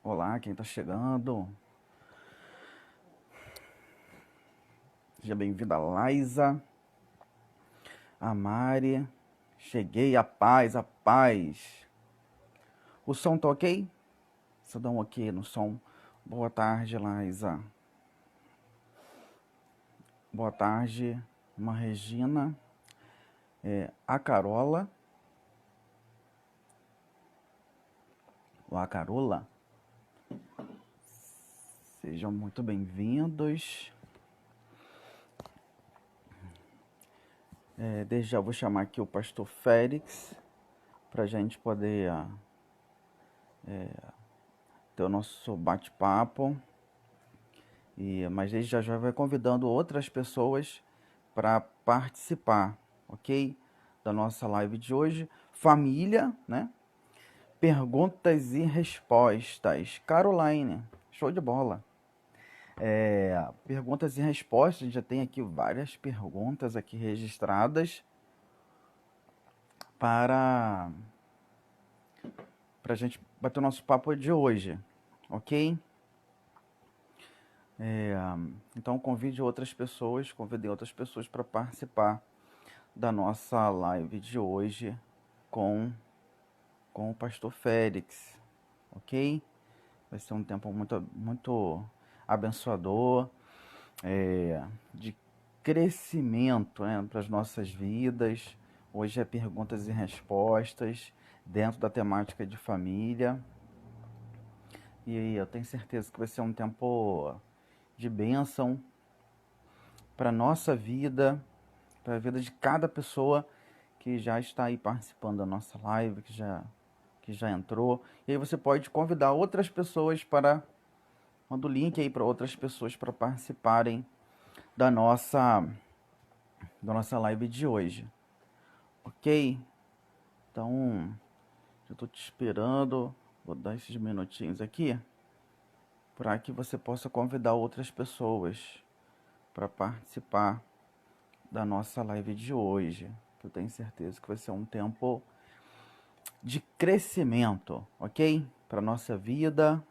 Olá, quem está chegando? Seja bem-vinda, Laisa, a Mari. Cheguei, a paz, a paz. O som tá ok? Você dá um ok no som. Boa tarde, Laisa. Boa tarde, uma Regina. A Carola. Ou a Carola. Sejam muito bem-vindos. Desde já vou chamar aqui o pastor Félix para a gente poder ter o nosso bate-papo. Mas desde já vai convidando outras pessoas para participar, ok? Da nossa live de hoje. Família, né? Perguntas e respostas. Caroline, show de bola. Perguntas e respostas, a gente já tem aqui várias perguntas aqui registradas para a gente bater o nosso papo de hoje, ok? Então convidei outras pessoas para participar da nossa live de hoje com o pastor Félix, ok? Vai ser um tempo muito abençoador, de crescimento, né, para as nossas vidas. Hoje é perguntas e respostas dentro da temática de família. E eu tenho certeza que vai ser um tempo de bênção para a nossa vida, para a vida de cada pessoa que já está aí participando da nossa live, que já entrou. E aí você pode convidar outras pessoas manda o link aí para outras pessoas para participarem da nossa live de hoje. Ok? Então, eu estou te esperando. Vou dar esses minutinhos aqui para que você possa convidar outras pessoas para participar da nossa live de hoje. Eu tenho certeza que vai ser um tempo de crescimento, ok? Para nossa vida,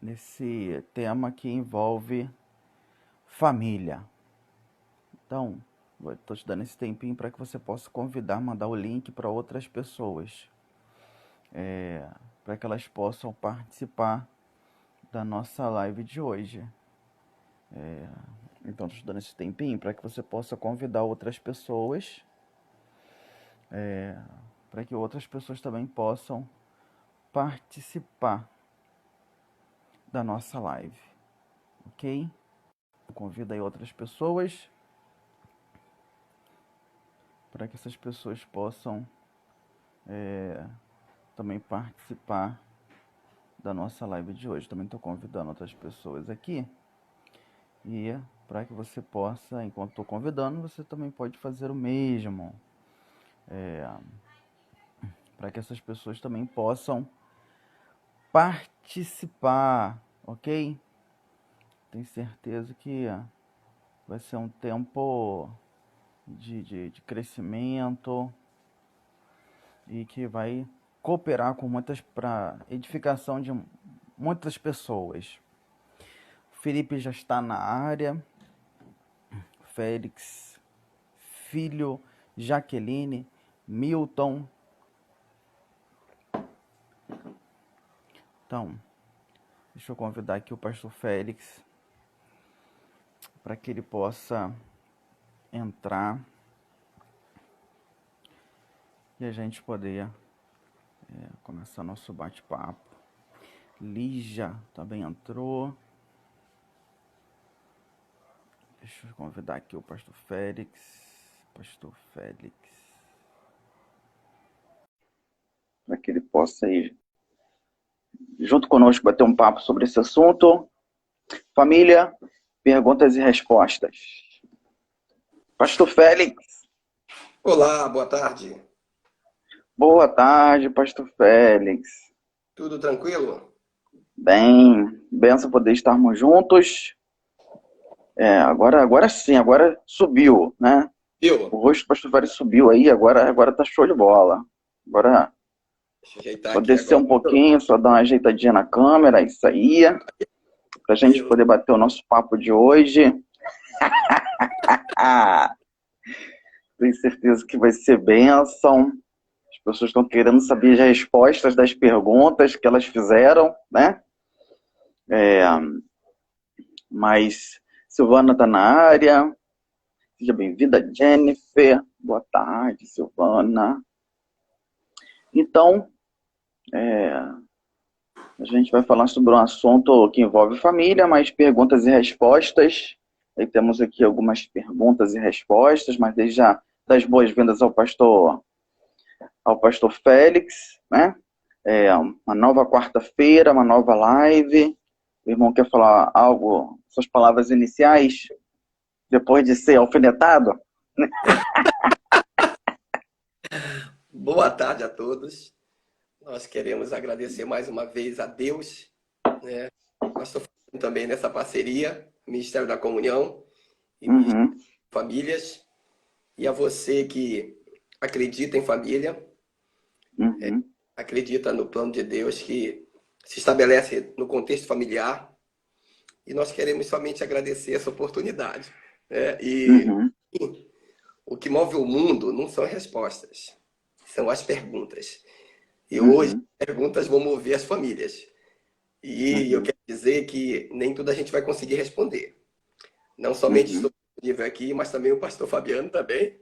nesse tema que envolve família. Então, estou te dando esse tempinho para que você possa convidar, mandar o link para outras pessoas, para que elas possam participar da nossa live de hoje. Então, estou te dando esse tempinho para que você possa convidar outras pessoas, para que outras pessoas também possam participar da nossa live, ok? Convida aí outras pessoas para que essas pessoas possam também participar da nossa live de hoje. Também estou convidando outras pessoas aqui e para que você possa, enquanto estou convidando, você também pode fazer o mesmo, para que essas pessoas também possam participar, ok? Tenho certeza que vai ser um tempo de crescimento e que vai cooperar com muitas para edificação de muitas pessoas. Felipe já está na área. Félix, filho, Jaqueline, Milton. Então, deixa eu convidar aqui o pastor Félix para que ele possa entrar e a gente poder começar nosso bate-papo. Lígia também entrou. Deixa eu convidar aqui o pastor Félix. Pastor Félix. Para que ele possa ir junto conosco bater um papo sobre esse assunto. Família, perguntas e respostas. Pastor Félix. Olá, boa tarde. Boa tarde, pastor Félix. Tudo tranquilo? Bem, benção poder estarmos juntos. Agora sim, agora subiu, né? Viu? O rosto do pastor Félix subiu aí, agora tá show de bola. Agora Deixa eu ajeitar Só aqui descer agora. um pouquinho, só dar uma ajeitadinha na câmera, isso aí, para a gente poder bater o nosso papo de hoje. Tenho certeza que vai ser bênção. As pessoas estão querendo saber as respostas das perguntas que elas fizeram, né? Mas Silvana está na área. Seja bem-vinda, Jennifer. Boa tarde, Silvana. Então, a gente vai falar sobre um assunto que envolve família, mas perguntas e respostas. Aí temos aqui algumas perguntas e respostas, mas desde já das boas-vindas ao pastor Félix, né? Uma nova quarta-feira, uma nova live. O irmão quer falar algo, suas palavras iniciais, depois de ser alfinetado? Boa tarde a todos. Nós queremos agradecer mais uma vez a Deus, né? Pastor Fernando também nessa parceria, Ministério da Comunhão e Ministério Uhum, de Famílias. E a você que acredita em família, uhum, acredita no plano de Deus que se estabelece no contexto familiar. E nós queremos somente agradecer essa oportunidade, né? E uhum, o que move o mundo não são as respostas, são as perguntas. E hoje, uhum, as perguntas vão mover as famílias. E eu uhum, quero dizer que nem tudo a gente vai conseguir responder. Não somente estou uhum, disponível aqui, mas também o pastor Fabiano também.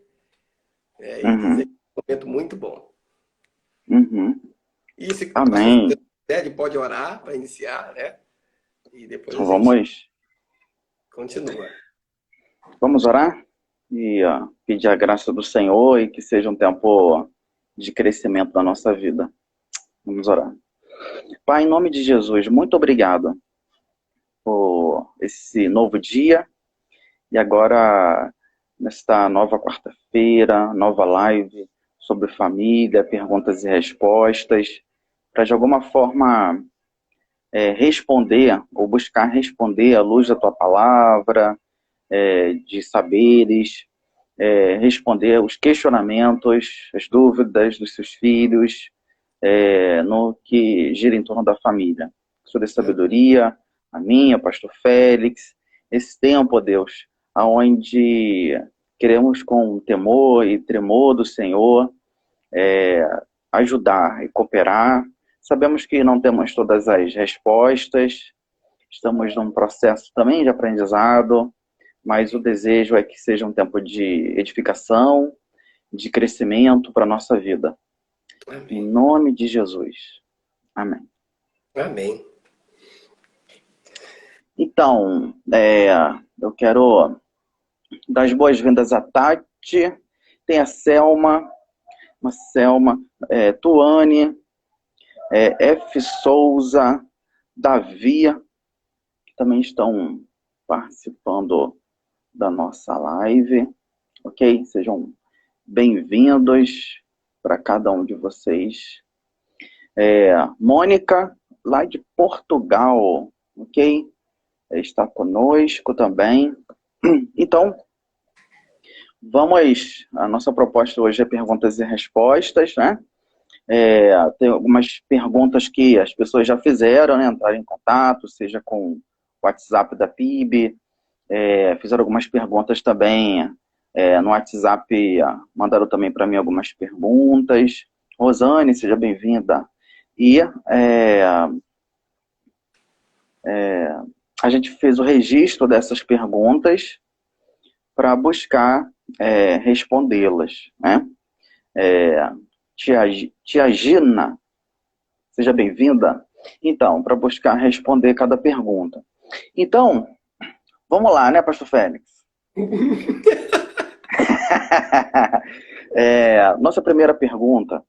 E dizer que uhum, é um momento muito bom. uhum. E se o pastor Amém. Fabiano quiser, ele pode orar para iniciar, né? E depois a Então gente continua. vamos orar e pedir a graça do Senhor e que seja um tempo de crescimento da nossa vida. Vamos orar. Pai, em nome de Jesus, muito obrigado por esse novo dia e agora nesta nova quarta-feira, nova live sobre família, perguntas e respostas, para de alguma forma responder ou buscar responder à luz da tua palavra, de saberes, responder os questionamentos, as dúvidas dos seus filhos, no que gira em torno da família. Sobre sabedoria, a minha, pastor Félix, esse tempo, Deus, aonde queremos com temor e tremor do Senhor ajudar e cooperar. Sabemos que não temos todas as respostas, estamos num processo também de aprendizado, mas o desejo é que seja um tempo de edificação, de crescimento para a nossa vida. Em Amém. nome de Jesus. Amém. Amém. Então, eu quero dar as boas-vindas à Tati, tem a Selma, Tuane, F. Souza, Davi, que também estão participando da nossa live, ok? Sejam bem-vindos para cada um de vocês. Mônica, lá de Portugal, ok? Está conosco também. Então, a nossa proposta hoje é perguntas e respostas, né? Tem algumas perguntas que as pessoas já fizeram, né? Entraram em contato, seja com o WhatsApp da PIB, fizeram algumas perguntas também no WhatsApp, mandaram também para mim algumas perguntas. Rosane, seja bem-vinda. E a gente fez o registro dessas perguntas para buscar respondê-las, né? Tia Gina, seja bem-vinda. Então, para buscar responder cada pergunta. Então, vamos lá, né, pastor Félix? Nossa primeira pergunta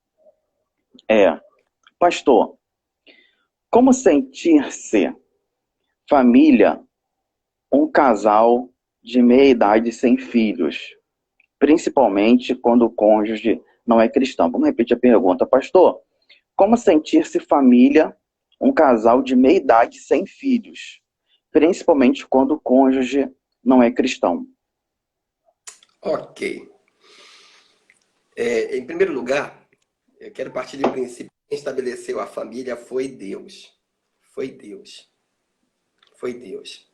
é: pastor, como sentir-se família, um casal de meia idade sem filhos, principalmente quando o cônjuge não é cristão? Vamos repetir a pergunta, pastor. Como sentir-se família, um casal de meia idade sem filhos, principalmente quando o cônjuge não é cristão? Ok. Em primeiro lugar, eu quero partir do princípio Quem estabeleceu a família foi Deus. Foi Deus. Foi Deus.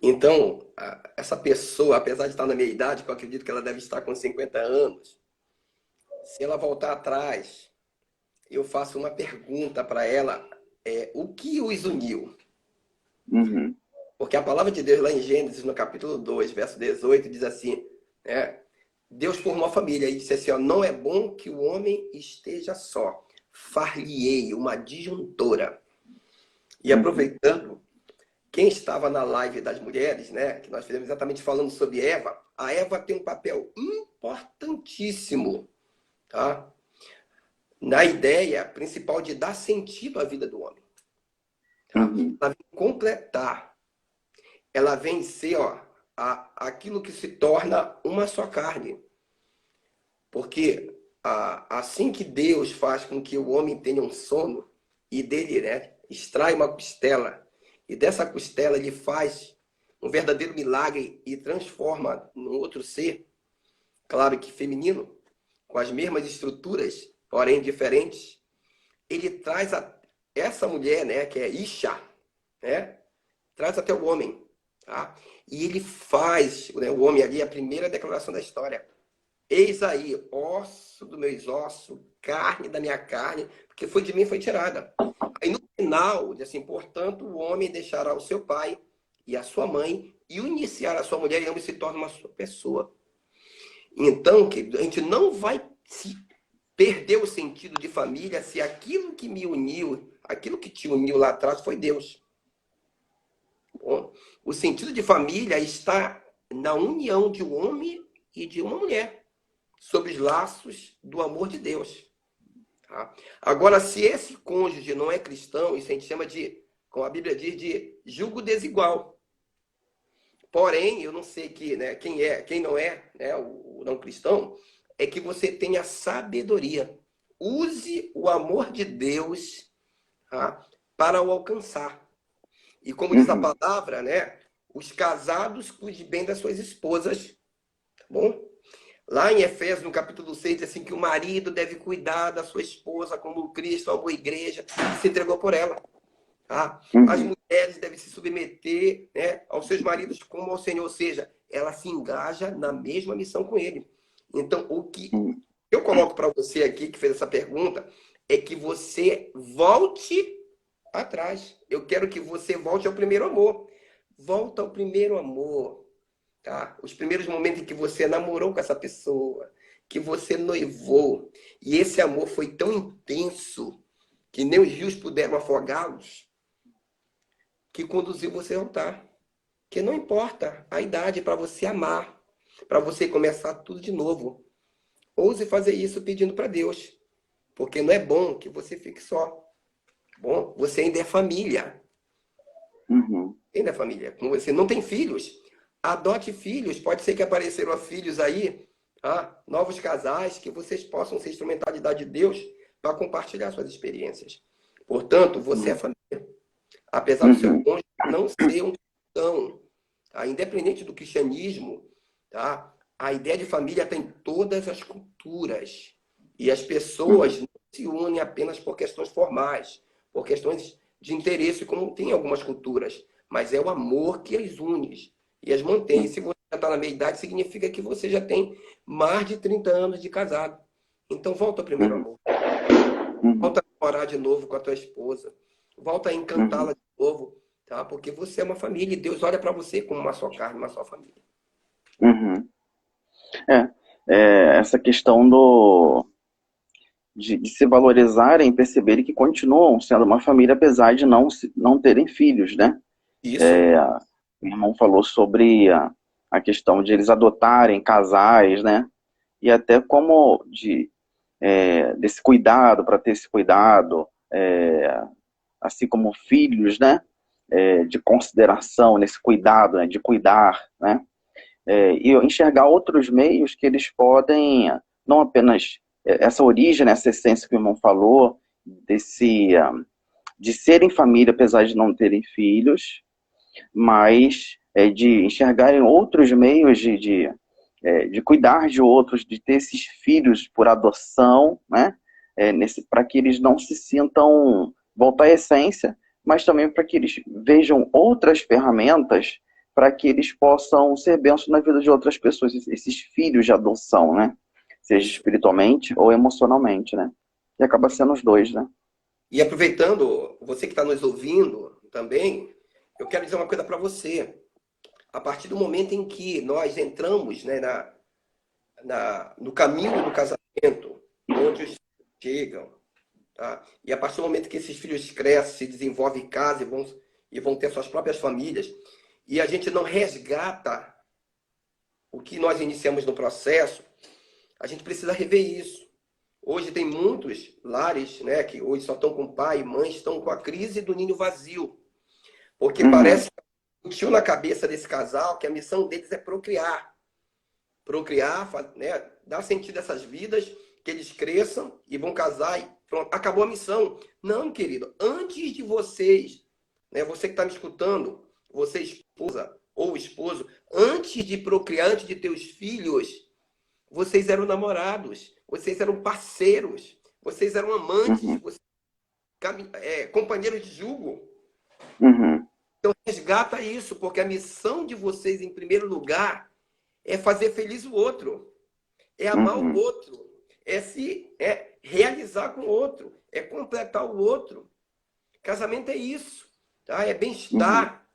Então, essa pessoa, apesar de estar na minha idade, que eu acredito que ela deve estar com 50 anos, se ela voltar atrás, eu faço uma pergunta para ela, o que os uniu? Uhum. Porque a palavra de Deus lá em Gênesis, no capítulo 2, verso 18, diz assim, Deus formou a família e disse assim, ó, não é bom que o homem esteja só, far-lhe-ei uma disjuntora. E aproveitando, quem estava na live das mulheres, né, que nós fizemos exatamente falando sobre Eva, a Eva tem um papel importantíssimo, tá? Na ideia principal de dar sentido à vida do homem. Tá? Ela vem completar, ela vem ser, ó, aquilo que se torna uma só carne. Porque assim que Deus faz com que o homem tenha um sono e dele, né, extrai uma costela, e dessa costela ele faz um verdadeiro milagre e transforma num outro ser, claro que feminino, com as mesmas estruturas, porém diferentes, ele traz essa mulher, né, que é Isha, né, traz até o homem, tá? E ele faz, né, o homem ali, a primeira declaração da história. Eis aí, osso dos meus ossos, carne da minha carne, porque foi de mim foi tirada. Aí no final, diz assim, portanto, o homem deixará o seu pai e a sua mãe e unir-se a sua mulher e ambos se tornam uma só pessoa. Então, que a gente não vai se perder o sentido de família se aquilo que me uniu, aquilo que te uniu lá atrás foi Deus. Bom, o sentido de família está na união de um homem e de uma mulher, sob os laços do amor de Deus. Tá? Agora, se esse cônjuge não é cristão, isso a gente chama de, como a Bíblia diz, de julgo desigual. Porém, eu não sei né, quem não é, né, o não cristão, é que você tenha sabedoria. Use o amor de Deus, tá, para o alcançar. E como diz a palavra, né, os casados cuidem bem das suas esposas. Tá bom? Lá em Efésios, no capítulo 6, diz assim que o marido deve cuidar da sua esposa como Cristo amou a igreja e se entregou por ela. Tá? As mulheres devem se submeter, né, aos seus maridos como ao Senhor, ou seja, ela se engaja na mesma missão com ele. Então, o que eu coloco para você aqui, que fez essa pergunta, é que você volte atrás. Eu quero que você volte ao primeiro amor. Volta ao primeiro amor. Tá? Os primeiros momentos em que você namorou com essa pessoa, que você noivou, e esse amor foi tão intenso que nem os rios puderam afogá-los, que conduziu você ao altar. Que não importa a idade para você amar, para você começar tudo de novo. Ouse fazer isso pedindo para Deus, porque não é bom que você fique só. Bom, você ainda é família. Ainda é família. Como você não tem filhos, adote filhos. Pode ser que apareceram filhos aí, novos casais, que vocês possam ser instrumentalidade de Deus para compartilhar suas experiências. Portanto, você é família. Apesar do seu cônjuge não ser um cristão, tá? Independente do cristianismo, tá? A ideia de família tem todas as culturas. E as pessoas não se unem apenas por questões formais, por questões de interesse, como tem algumas culturas. Mas é o amor que as une e as mantém. E se você já está na meia idade, significa que você já tem mais de 30 anos de casado. Então, volta ao primeiro amor. Volta a morar de novo com a tua esposa. Volta a encantá-la de novo. Tá? Porque você é uma família e Deus olha para você como uma só carne, uma só família. Essa questão de se valorizarem e perceberem que continuam sendo uma família, apesar de não terem filhos, né? Isso. O irmão falou sobre a questão de eles adotarem casais, né? E até como desse cuidado, para ter esse cuidado, assim como filhos, né? De consideração, nesse cuidado, né? De cuidar, né? E enxergar outros meios que eles podem, não apenas essa origem, né, essa essência que o irmão falou, de serem família, apesar de não terem filhos, mas de enxergarem outros meios de cuidar de outros, de ter esses filhos por adoção, né? para que eles não se sintam, voltar à essência, mas também para que eles vejam outras ferramentas para que eles possam ser bênçãos na vida de outras pessoas, esses filhos de adoção, né? Seja espiritualmente ou emocionalmente, né? E acaba sendo os dois, né? E aproveitando, você que está nos ouvindo também, eu quero dizer uma coisa para você. A partir do momento em que nós entramos, né, no caminho do casamento, onde os filhos chegam, tá? E a partir do momento que esses filhos crescem, se desenvolvem em casa e vão ter suas próprias famílias, e a gente não resgata o que nós iniciamos no processo, a gente precisa rever isso. Hoje tem muitos lares, né, que hoje só estão com pai e mãe, estão com a crise do ninho vazio. Porque parece que sentiu na cabeça desse casal que a missão deles é procriar. Procriar, né, dar sentido a essas vidas, que eles cresçam e vão casar e pronto, acabou a missão. Não, querido, antes de vocês, né, você que está me escutando, você esposa ou esposo, antes de procriar, antes de ter os filhos, vocês eram namorados, vocês eram parceiros, vocês eram amantes, vocês, companheiros de jugo. Então resgata isso, porque a missão de vocês, em primeiro lugar, é fazer feliz o outro, é amar o outro, é realizar com o outro, é completar o outro. Casamento é isso, tá? É bem-estar,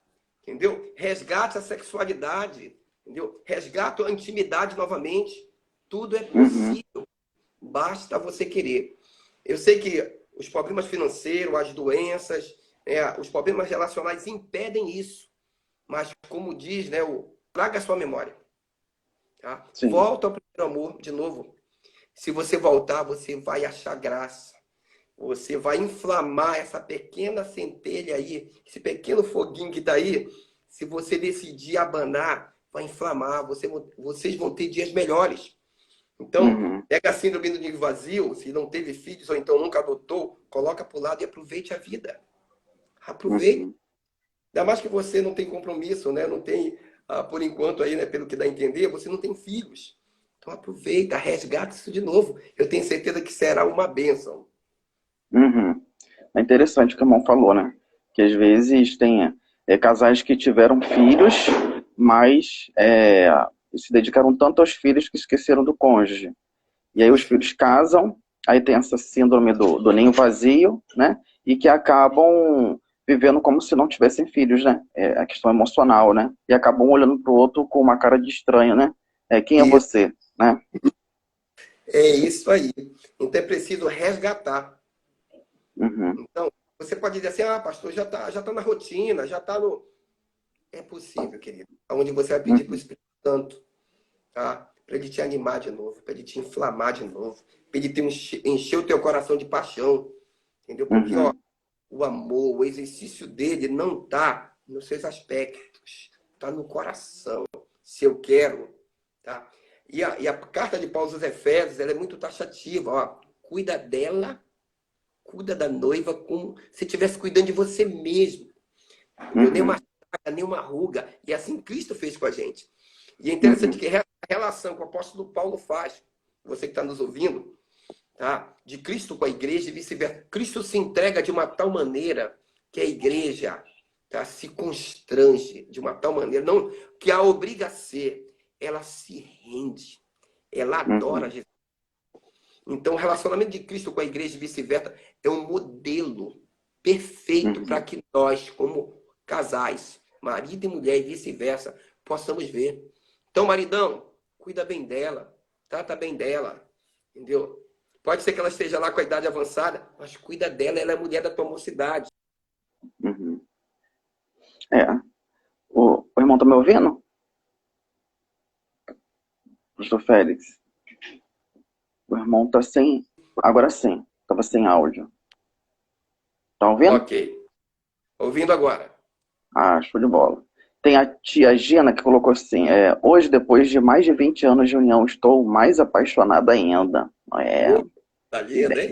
entendeu? Resgate a sexualidade, entendeu? Resgata a intimidade novamente. Tudo é possível, basta você querer. Eu sei que os problemas financeiros, as doenças, os problemas relacionais impedem isso, mas como diz, né, traga a sua memória. Tá? Volta ao primeiro amor de novo. Se você voltar, você vai achar graça. Você vai inflamar essa pequena centelha aí, esse pequeno foguinho que está aí. Se você decidir abanar, vai inflamar. Vocês vão ter dias melhores. Então, pega a síndrome do ninho vazio, se não teve filhos ou então nunca adotou, coloca para o lado e aproveite a vida. Aproveite. Ainda mais que você não tem compromisso, né? Não tem, por enquanto aí, né, pelo que dá a entender, você não tem filhos. Então aproveita, resgata isso de novo. Eu tenho certeza que será uma bênção. É interessante o que o irmão falou, né? Que às vezes tem casais que tiveram filhos, mas se dedicaram tanto aos filhos que esqueceram do cônjuge. E aí os filhos casam, aí tem essa síndrome do ninho vazio, né? E que acabam vivendo como se não tivessem filhos, né? É a questão emocional, né? E acabam olhando para o outro com uma cara de estranho, né? Quem é você, né? É isso aí. Então é preciso resgatar. Então, você pode dizer assim, pastor, já tá na rotina, já tá no... É possível, querido. Onde você vai pedir para o Espírito Santo, tá? Para ele te animar de novo, para ele te inflamar de novo, para ele encher o teu coração de paixão, entendeu? Porque, ó, o amor, o exercício dele não tá nos seus aspectos, tá no coração. Se eu quero, tá? E a carta de Paulo aos Efésios, ela é muito taxativa, ó. Cuida dela, cuida da noiva como se estivesse cuidando de você mesmo. Nenhuma chaga, nenhuma ruga. E assim Cristo fez com a gente. E é interessante que a relação que o apóstolo Paulo faz, você que está nos ouvindo, tá? De Cristo com a igreja e vice-versa. Cristo se entrega de uma tal maneira que a igreja, tá, se constrange de uma tal maneira, não, que a obriga a ser. Ela se rende. Ela adora Jesus. Então, o relacionamento de Cristo com a igreja e vice-versa é um modelo perfeito para que nós, como casais, marido e mulher e vice-versa, possamos ver. Então, maridão, cuida bem dela, trata bem dela, entendeu? Pode ser que ela esteja lá com a idade avançada, mas cuida dela, ela é mulher da tua mocidade. O irmão tá me ouvindo? Pastor Félix. O irmão tá sem... Agora sim. Tava sem áudio. Tá ouvindo? Ok. Ouvindo agora. Show de bola. Tem a tia Gina que colocou assim, hoje, depois de mais de 20 anos de união, estou mais apaixonada ainda. Tá lindo, hein?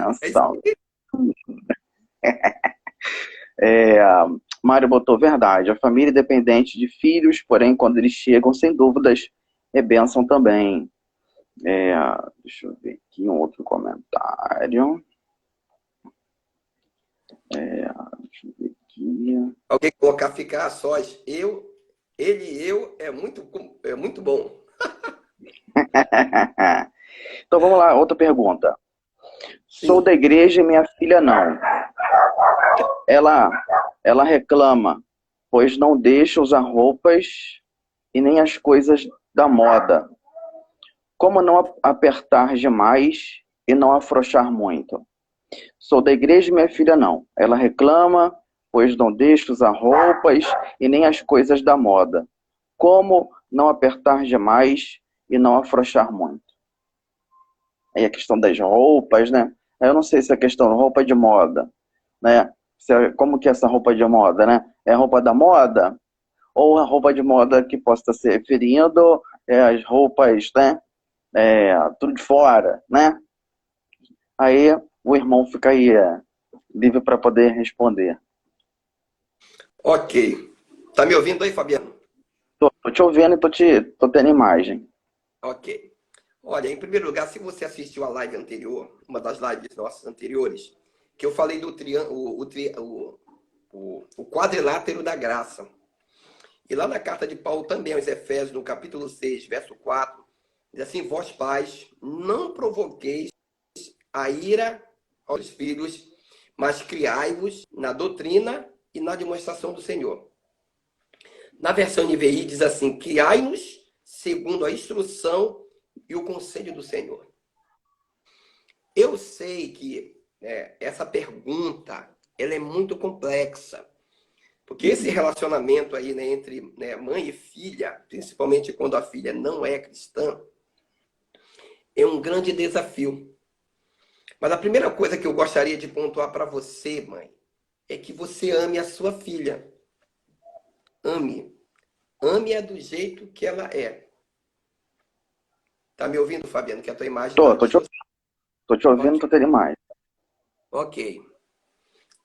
Mário botou verdade. A família é dependente de filhos, porém, quando eles chegam, sem dúvidas, é bênção também. Deixa eu ver aqui um outro comentário. Alguém colocar ficar a sós. Ele e eu é muito bom. Então vamos lá, outra pergunta. Sou Sim. da igreja e minha filha não. Ela, ela reclama, pois não deixa usar roupas e nem as coisas da moda. Como não apertar demais e não afrouxar muito? Sou da igreja e minha filha não. Ela reclama, pois não deixa usar roupas e nem as coisas da moda. Como não apertar demais e não afrouxar muito? Aí a questão das roupas, né? Eu não sei se é questão de roupa de moda, né? Como que é essa roupa de moda, né? É a roupa da moda? Ou a roupa de moda que possa estar se referindo as roupas, né? Tudo de fora, né? Aí o irmão fica aí livre para poder responder. Ok. Tá me ouvindo aí, Fabiano? Tô te ouvindo e tô tendo imagem. Ok. Olha, em primeiro lugar, se você assistiu a live anterior, uma das lives nossas anteriores, que eu falei do o quadrilátero da graça. E lá na carta de Paulo também, aos Efésios, no capítulo 6, verso 4, diz assim: vós pais, não provoqueis a ira aos filhos, mas criai-vos na doutrina e na demonstração do Senhor. Na versão NVI diz assim: criai-nos segundo a instrução e o conselho do Senhor. Eu sei que essa pergunta ela é muito complexa, porque esse relacionamento aí, né, entre mãe e filha, principalmente quando a filha não é cristã, é um grande desafio. Mas a primeira coisa que eu gostaria de pontuar para você, mãe, é que você ame a sua filha. Ame. Ame-a do jeito que ela é. Tá me ouvindo, Fabiano? Que a tua imagem está distorcida. Tô te ouvindo, Ok. tô tendo imagem. Ok.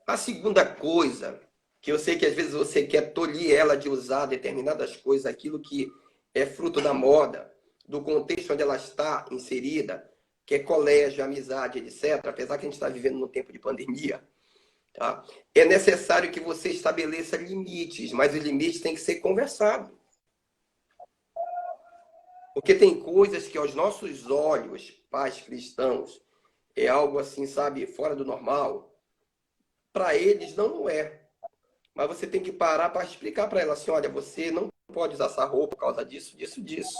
A segunda coisa, que eu sei que às vezes você quer tolir ela de usar determinadas coisas, aquilo que é fruto da moda, do contexto onde ela está inserida, que é colégio, amizade, etc., apesar que a gente está vivendo num tempo de pandemia, tá? É necessário que você estabeleça limites, mas os limites têm que ser conversados. Porque tem coisas que aos nossos olhos, pais cristãos, é algo assim, sabe, fora do normal. Para eles não é. Mas você tem que parar para explicar para ela assim, olha, você não pode usar essa roupa por causa disso, disso, disso.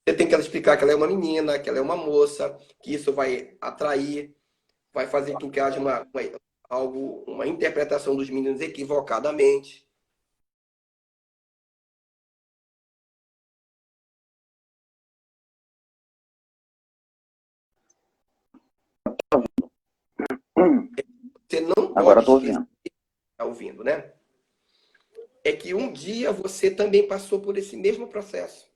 Você tem que ela explicar que ela é uma menina, que ela é uma moça, que isso vai atrair, vai fazer com que haja uma interpretação dos meninos equivocadamente. Você não Agora pode tô esquecer, ouvindo. tá ouvindo, né? É que um dia você também passou por esse mesmo processo.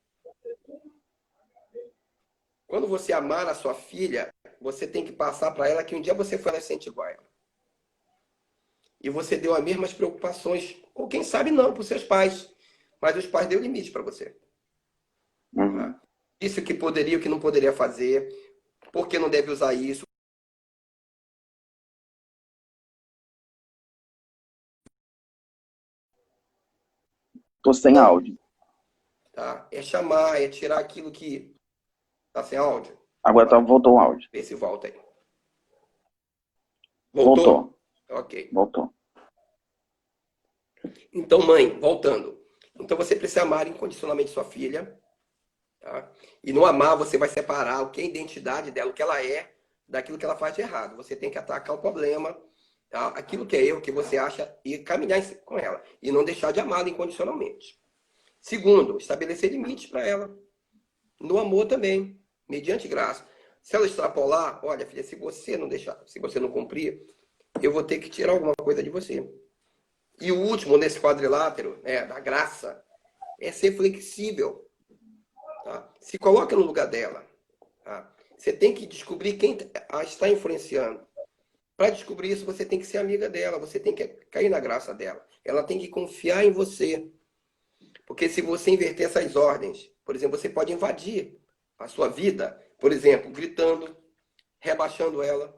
Quando você amar a sua filha, você tem que passar para ela que um dia você foi adolescente igual a ela. E você deu as mesmas preocupações, ou quem sabe não, para os seus pais. Mas os pais deu limite para você. Uhum. Tá? Disse o que poderia, o que não poderia fazer, por que não deve usar isso. Tô sem Não, áudio. tá? É chamar, é tirar aquilo que tá sem áudio. Agora Vai, voltou o áudio. vê se volta aí. Voltou, Voltou? Ok. voltou. Então, mãe, voltando. Então você precisa amar incondicionalmente sua filha, tá? E no amar você vai separar o que é a identidade dela, o que ela é, daquilo que ela faz de errado. Você tem que atacar o problema, tá? Aquilo que é erro que você acha e caminhar com ela. E não deixar de amá-la incondicionalmente. Segundo, estabelecer limites para ela. No amor também, mediante graça. Se ela extrapolar, olha, filha, se você não deixar, se você não cumprir, eu vou ter que tirar alguma coisa de você. E o último, nesse quadrilátero, da graça, é ser flexível. Tá? Se coloca no lugar dela. Tá? Você tem que descobrir quem a está influenciando. Para descobrir isso, você tem que ser amiga dela, você tem que cair na graça dela. Ela tem que confiar em você. Porque se você inverter essas ordens, por exemplo, você pode invadir a sua vida, por exemplo, gritando, rebaixando ela,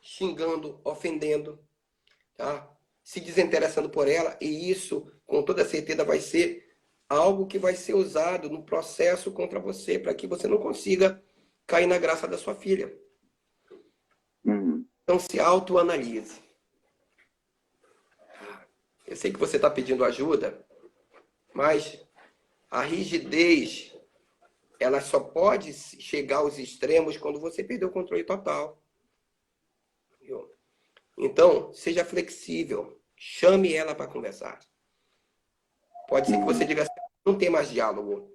xingando, ofendendo, tá? se desinteressando por ela, e isso, com toda certeza, vai ser algo que vai ser usado no processo contra você, para que você não consiga cair na graça da sua filha. Uhum. Então, se autoanalise. Eu sei que você está pedindo ajuda, mas a rigidez, ela só pode chegar aos extremos quando você perdeu o controle total. Viu? Então, seja flexível. Chame ela para conversar. Pode ser que você diga assim, não tem mais diálogo.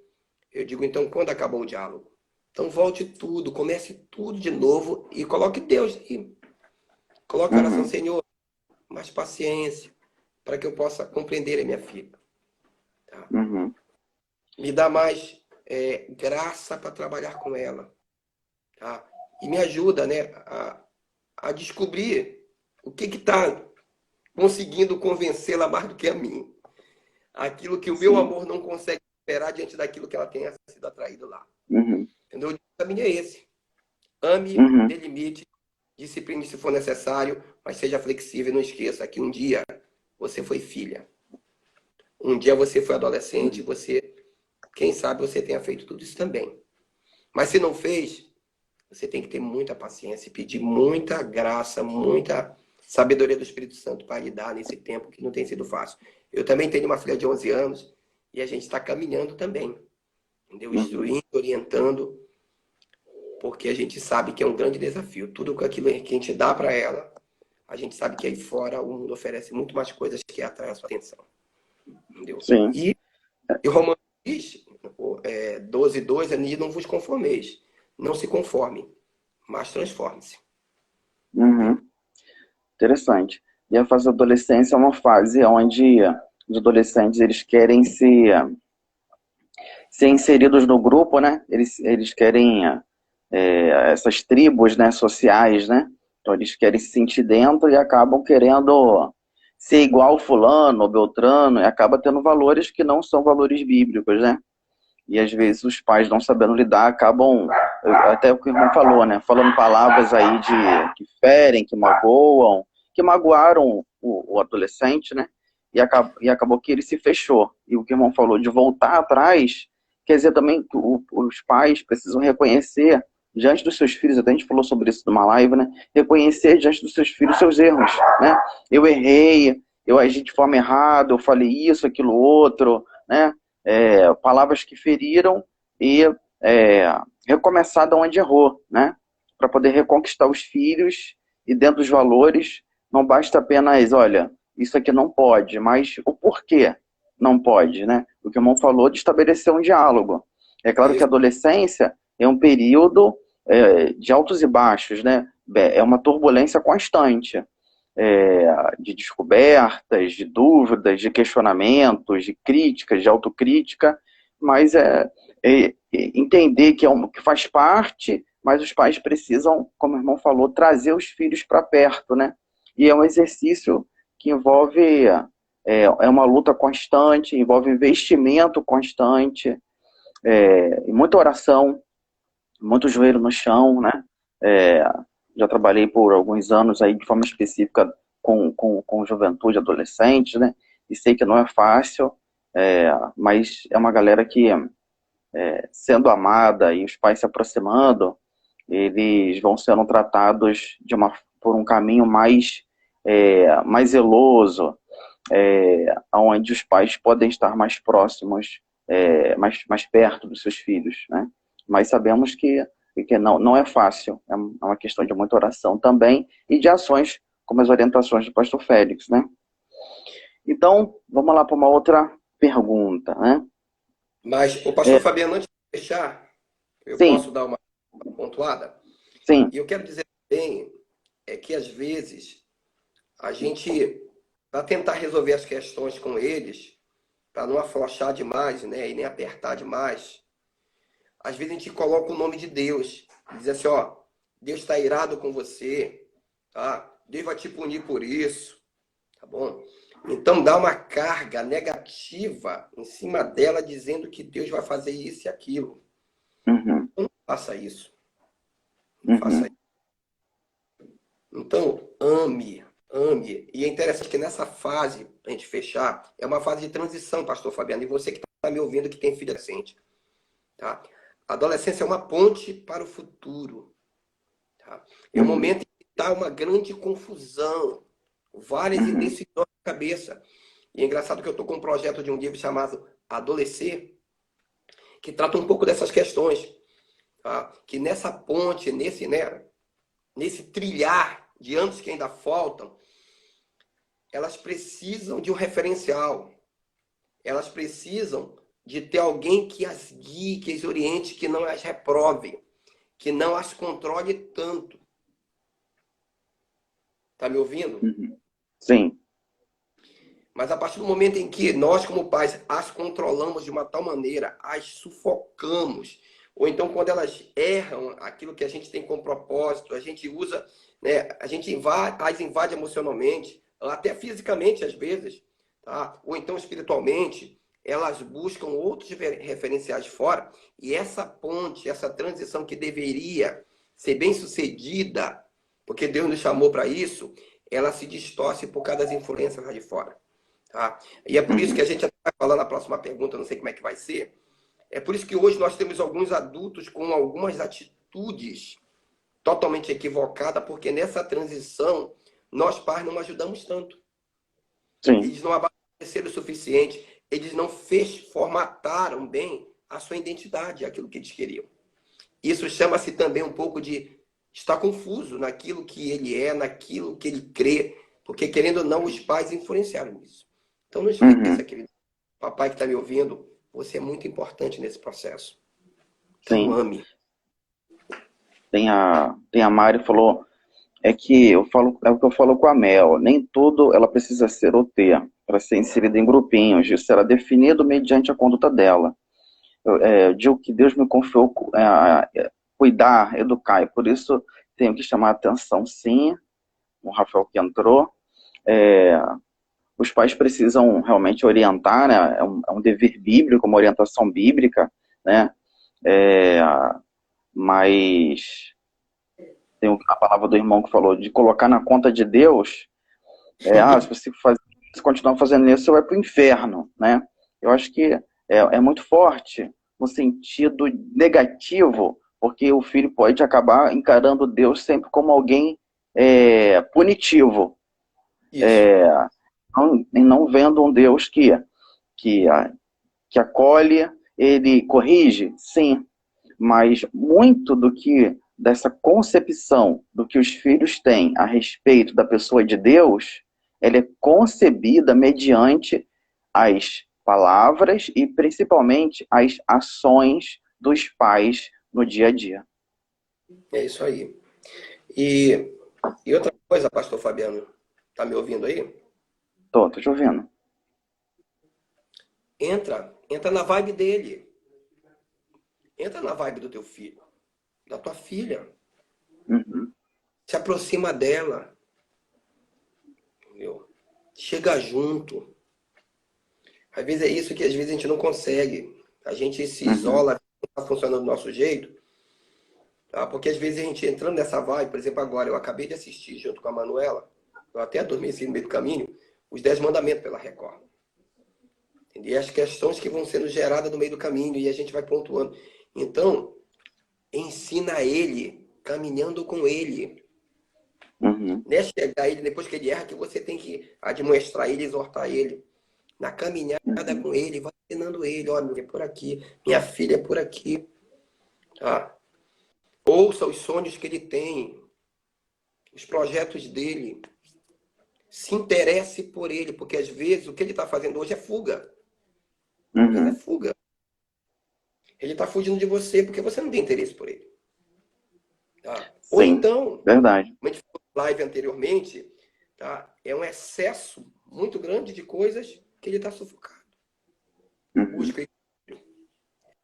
Eu digo, então, quando acabou o diálogo? Então, volte tudo, comece tudo de novo e coloque Deus aí. Coloque a oração, Senhor, mais paciência, para que eu possa compreender a minha filha. Tá? Uhum. Me dá mais graça para trabalhar com ela. Tá? E me ajuda, né, a descobrir o que está conseguindo convencê-la mais do que a mim. Aquilo que o meu amor não consegue esperar diante daquilo que ela tenha sido atraído lá. Uhum. Entendeu? O caminho é esse. Ame, Uhum. delimite, discipline se for necessário, mas seja flexível e não esqueça que um dia você foi filha. Um dia você foi adolescente, quem sabe você tenha feito tudo isso também. Mas se não fez, você tem que ter muita paciência e pedir muita graça, muita sabedoria do Espírito Santo para lidar nesse tempo que não tem sido fácil. Eu também tenho uma filha de 11 anos e a gente está caminhando também. Entendeu? Instruindo, orientando, porque a gente sabe que é um grande desafio. Tudo aquilo que a gente dá para ela, a gente sabe que aí fora o mundo oferece muito mais coisas que atraem a sua atenção. Entendeu? Sim. E Romanos diz, 12:2, não vos conformeis. Não se conforme, mas transforme-se. Uhum. Interessante. E a fase da adolescência é uma fase onde os adolescentes eles querem ser inseridos no grupo, né? Eles querem essas tribos, né, sociais, né? Então eles querem se sentir dentro e acabam querendo ser igual fulano ou beltrano e acaba tendo valores que não são valores bíblicos, né? E às vezes os pais não sabendo lidar acabam, até o que o irmão falou, né? Falando palavras aí que ferem, que magoam, que magoaram o adolescente, né? E acabou que ele se fechou. E o que o irmão falou de voltar atrás, quer dizer também que os pais precisam reconhecer diante dos seus filhos, até a gente falou sobre isso numa live, né? Reconhecer diante dos seus filhos seus erros, né? Eu errei, eu agi de forma errada, eu falei isso, aquilo, outro, né? Palavras que feriram e recomeçar de onde errou, né? Para poder reconquistar os filhos e dentro dos valores, não basta apenas, olha, isso aqui não pode, mas o porquê não pode, né? O que o irmão falou de estabelecer um diálogo. É claro que a adolescência é um período de altos e baixos, né? É uma turbulência constante. De descobertas, de dúvidas, de questionamentos, de críticas, de autocrítica, mas entender que faz parte, mas os pais precisam, como o irmão falou, trazer os filhos para perto, né? E é um exercício que envolve uma luta constante, envolve investimento constante, muita oração, muito joelho no chão, né? Já trabalhei por alguns anos aí de forma específica com juventude, adolescente, né? E sei que não é fácil, mas é uma galera que, sendo amada e os pais se aproximando, eles vão sendo tratados por um caminho mais zeloso, onde os pais podem estar mais próximos, mais perto dos seus filhos, né? Mas sabemos que não é fácil, é uma questão de muita oração também e de ações como as orientações do pastor Félix, né? Então, vamos lá para uma outra pergunta, né? Mas, o pastor Fabiano, antes de fechar, eu Sim, posso dar uma pontuada? sim, E eu quero dizer também que, às vezes, a gente, para tentar resolver as questões com eles, para não afrouxar demais, né, e nem apertar demais, às vezes a gente coloca o nome de Deus, e diz assim, ó, Deus está irado com você, tá? Deus vai te punir por isso, tá bom? Então dá uma carga negativa em cima dela, dizendo que Deus vai fazer isso e aquilo. uhum, Não faça isso. Não faça uhum, isso. Então, ame, ame. E é interessante que nessa fase, para a gente fechar, é uma fase de transição, pastor Fabiano. E você que está me ouvindo, que tem filho adolescente. Tá? A adolescência é uma ponte para o futuro. Tá? É um momento em que está uma grande confusão. Várias indecisões na cabeça. E é engraçado que eu estou com um projeto de um livro chamado Adolescer, que trata um pouco dessas questões. Tá? Que nessa ponte, nesse trilhar de anos que ainda faltam, elas precisam de um referencial. Elas precisam de ter alguém que as guie, que as oriente, que não as reprove, que não as controle tanto. Tá me ouvindo? Sim. Mas a partir do momento em que nós, como pais, as controlamos de uma tal maneira, as sufocamos, ou então quando elas erram aquilo que a gente tem como propósito, a gente usa, né, a gente as invade emocionalmente, até fisicamente às vezes, tá? Ou então espiritualmente, elas buscam outros referenciais fora, e essa ponte, essa transição que deveria ser bem sucedida, porque Deus nos chamou para isso, ela se distorce por causa das influências lá de fora. Tá? E é por isso que a gente vai falar na próxima pergunta, não sei como é que vai ser. É por isso que hoje nós temos alguns adultos com algumas atitudes totalmente equivocadas, porque nessa transição nós pais não ajudamos tanto. Sim. Eles não abasteceram o suficiente, eles não formataram bem a sua identidade, aquilo que eles queriam. Isso chama-se também um pouco de estar confuso naquilo que ele é, naquilo que ele crê, porque querendo ou não, os pais influenciaram isso. Então não esqueça, querido. Papai que está me ouvindo, você é muito importante nesse processo. Sim. Então ame. Tem a Mari falou, é o que eu falo com a Mel, nem tudo ela precisa ser ou ter para ser inserida em grupinhos, isso será definido mediante a conduta dela. Eu digo que Deus me confiou cuidar, educar, e por isso tenho que chamar a atenção, sim, o Rafael que entrou, os pais precisam realmente orientar, né? É um dever bíblico, uma orientação bíblica, né? Mas tem a palavra do irmão que falou de colocar na conta de Deus, se continuar fazendo isso, você vai para o inferno, né? Eu acho que é muito forte no sentido negativo, porque o filho pode acabar encarando Deus sempre como alguém punitivo. Não vendo um Deus que acolhe, ele corrige, sim, mas muito dessa concepção do que os filhos têm a respeito da pessoa de Deus, ela é concebida mediante as palavras e principalmente as ações dos pais no dia a dia. É isso aí. E outra coisa, pastor Fabiano, tá me ouvindo aí? Tô te ouvindo. Entra na vibe dele. Entra na vibe do teu filho, da tua filha. Se aproxima dela. Entendeu? Chega junto. Às vezes é isso que às vezes a gente não consegue. A gente se isola, não está funcionando do nosso jeito. Tá? Porque às vezes a gente entrando nessa vibe, por exemplo, agora eu acabei de assistir junto com a Manuela, eu até adormeci no meio do caminho, os 10 mandamentos pela Record. E as questões que vão sendo geradas no meio do caminho e a gente vai pontuando. Então, ensina ele, caminhando com ele. Não é chegar a ele depois que ele erra, que você tem que admoestar ele, exortar ele. Na caminhada com ele, vai ensinando ele, olha, é por aqui, minha filha é por aqui. Tá? Ouça os sonhos que ele tem, os projetos dele. Se interesse por ele, porque às vezes o que ele está fazendo hoje é fuga. É fuga. Ele está fugindo de você porque você não tem interesse por ele. Tá? Ou então, verdade. como a gente falou na live anteriormente, tá? É um excesso muito grande de coisas que ele está sufocado. Busca equilíbrio.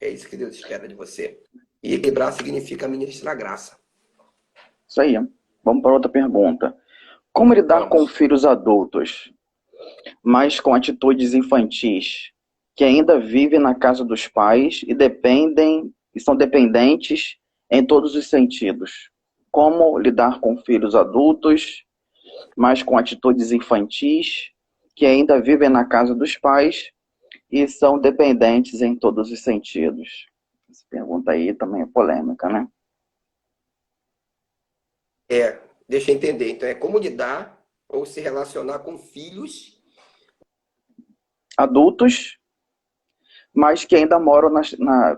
É isso que Deus espera de você. E equilibrar significa ministrar graça. Isso aí. Vamos para outra pergunta. Como lidar com filhos adultos, mas com atitudes infantis, que ainda vivem na casa dos pais e são dependentes em todos os sentidos? Como lidar com filhos adultos mas com atitudes infantis, que ainda vivem na casa dos pais e são dependentes em todos os sentidos. Essa pergunta aí também é polêmica, né? Deixa eu entender. Então, é como lidar ou se relacionar com filhos. Adultos, mas que ainda moram